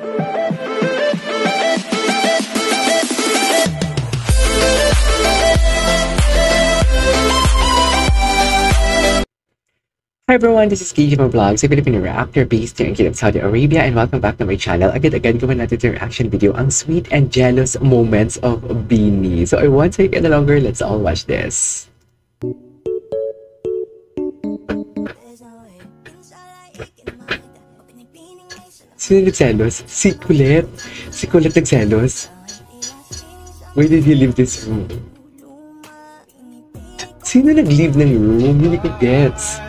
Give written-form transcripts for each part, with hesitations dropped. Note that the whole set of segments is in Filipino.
Hi everyone, this is KG from Vlogs, a Filipino reactor based here in Kingdom, Saudi Arabia, and welcome back to my channel. Agad-agad gawa natin yung reaction video, ang sweet and jealous moments of Beanie. So I won't take any longer, let's all watch this. Sino nagselos? Si Colette. Si Colette nagselos. Why did he leave this room? Sino nag-leave ng room? Hindi ko gets.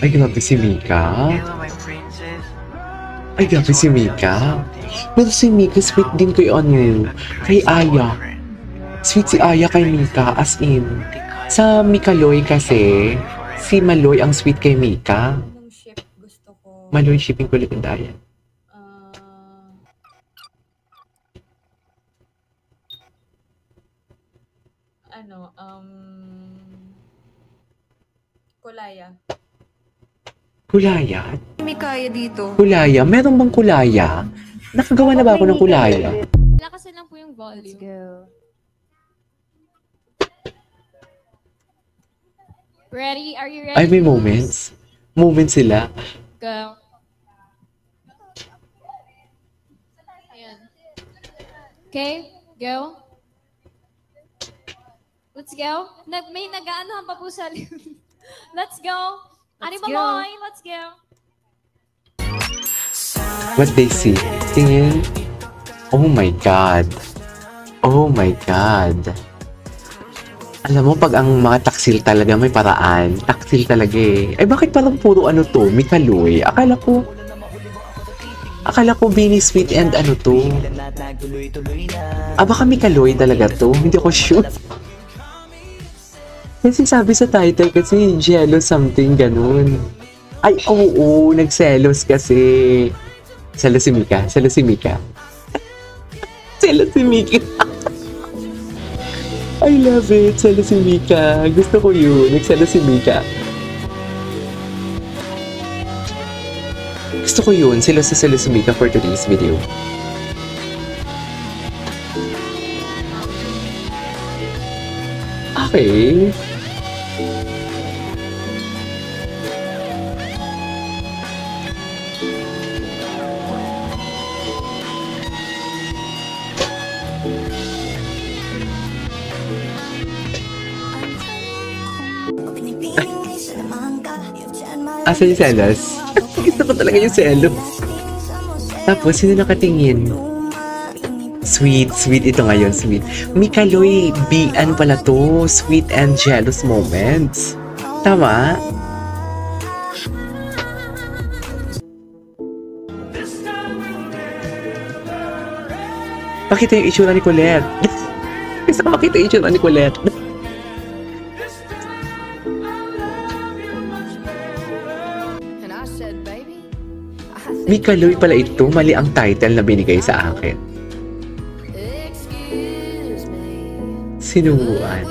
Ay, grabe si Mika. Ay, grabe si Mika. Pero si Mika, sweet din kay kay Aya. Sweet si Aya kay Mika, as in. Sa Mikaloy kasi, si Maloy ang sweet kay Mika. Ship gusto ko. Maloy shipping kulit ang Dayan. Kulaya. Kulaya? May kaya dito. Kulaya? Meron bang kulaya? Nakagawa na ba ako ng kulaya? Lakasan lang po yung volume. Let's go. Ready? Are you ready? Ay, may moments. Moments sila. Go. Ayan. Okay, go. Let's go. May nag-aanohan pa po sa Let's go. Ani Maloy, let's go. What they see? Tingin. Oh my God. Oh my God. Alam mo, pag ang mga taksil talaga may paraan, taksil talaga eh. Ay, bakit parang puro ano to? Mikaloy. Akala ko Beanie Sweet and ano to? Baka Mikaloy talaga to? Hindi ako sure. Kasi sabi sa title kasi jealous something ganun. Ay, oo, nagselos kasi. Selos si Mika. Selos si Mika. Selos si Mika. I love it. Selos si Mika. Gusto ko yun. Nagselos si Mika. Gusto ko yun. Selos si Mika for today's video. Okay. Asa yung selos? Gusto ko talaga yung selos. Tapos, sino nakatingin? Sweet, sweet ito ngayon, sweet. Mikaloy, ano pala to? Sweet and jealous moments. Tama? Pakita yung itsura ni Colette. Gusto ko makita yung itsura ni Colette. Mikaloy pala ito, mali ang title na binigay sa akin. Sinubuan.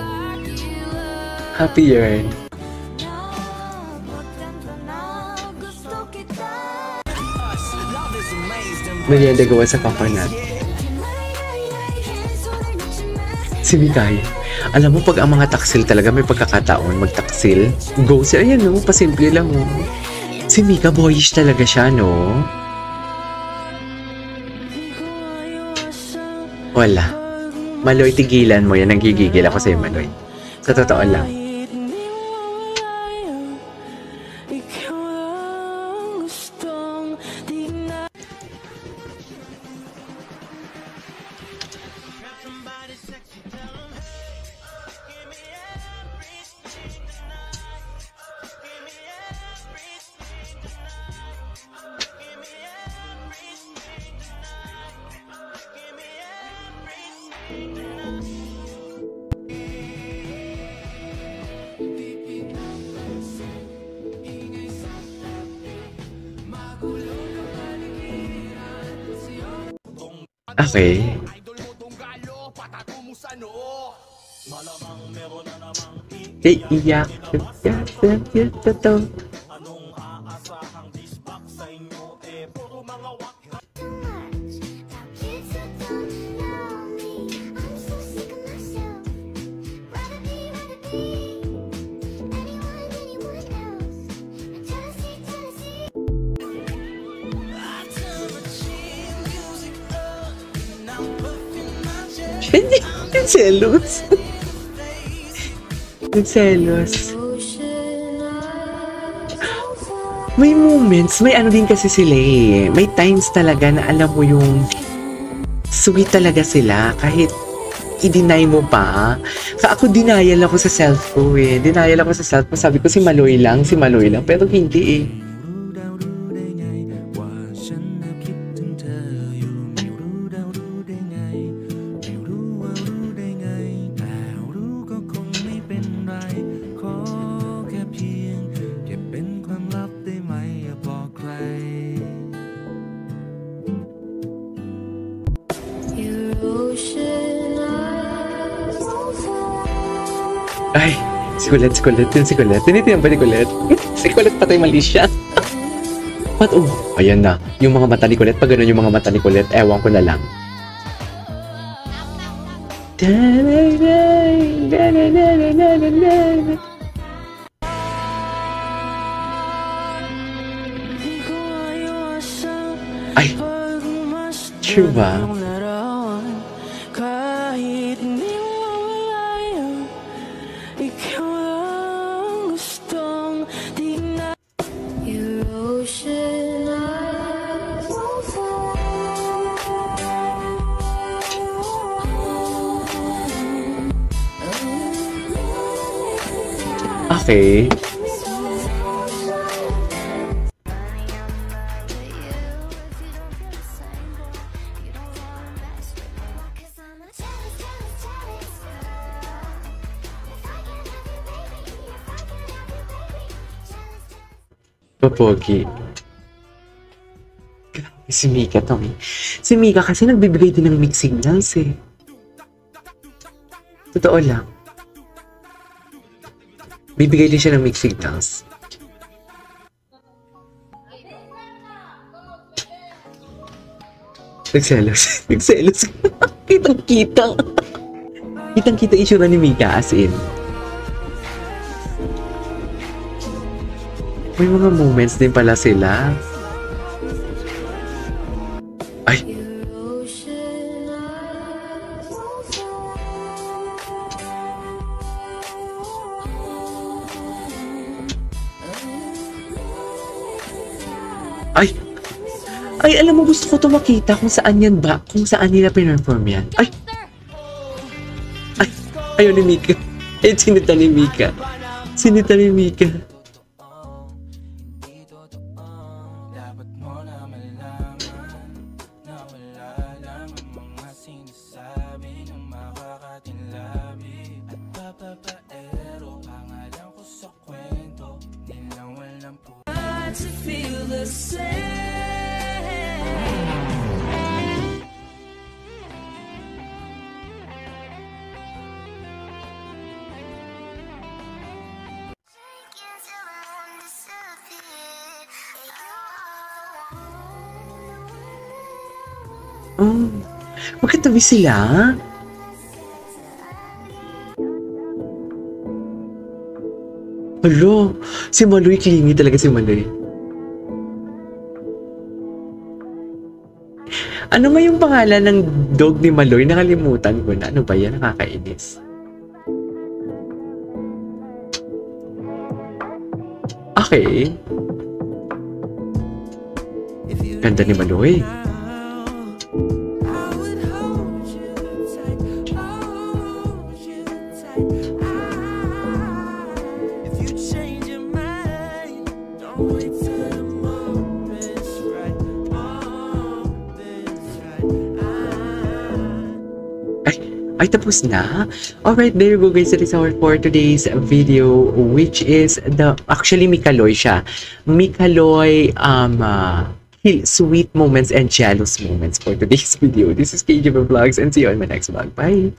Happy Yarn. Merienda gawa sa papanat. Si Mikay. Alam mo, pag ang mga taksil talaga may pagkakataon magtaksil, go sila. Ayan no, pasimple lang mo. Si Mika, boyish talaga siya, no? Wala. Maloy, tigilan mo yan. Nanggigigil ako sa'yo, Maloy. Sa totoo lang. Okay. Iyak. Yung selos. Yung selos. May moments, may ano din kasi sila eh. May times talaga na alam mo yung sweet talaga sila kahit i-deny mo pa. Ako denial ako sa self ko eh. Denial ako sa self ko. Sabi ko si Maloy lang. Pero hindi eh. Ay, si Colette. Tinitiyan pa ni Colette. Si Colette patay mali siya. Ayan na. Yung mga mata ni Colette, pag gano'n yung mga mata ni Colette, ewan ko na lang. Ay, true ba? Okay. Popogi. Grabe si Mika to eh. Si Mika kasi nagbibigay din ng mixed signals eh. Totoo lang. Bibigay din siya ng mixed signals. Nagselos. Kitang-kita. Kitang-kita issue ni Mika as in. May mga moments din pala sila. Ay! Ay! Ay, alam mo, gusto ko ito makita kung saan yan ba? Kung saan nila pinarform yan. Ay! Ay! Ayaw ni Mika. Eh, sinita ni Mika. Oh, magkatabi sila? Hello, si Maloy, clingy talaga si Maloy. Ano nga yung pangalan ng dog ni Maloy? Nakalimutan ko na. Ano ba yan? Nakakainis. Okay. Ganda ni Maloy. Ay, tapos na? Alright, there you go guys. That is our for today's video, which is actually Mikaloy siya. Mikaloy, sweet moments and jealous moments for today's video. This is KJ Vlogs and see you on my next vlog. Bye!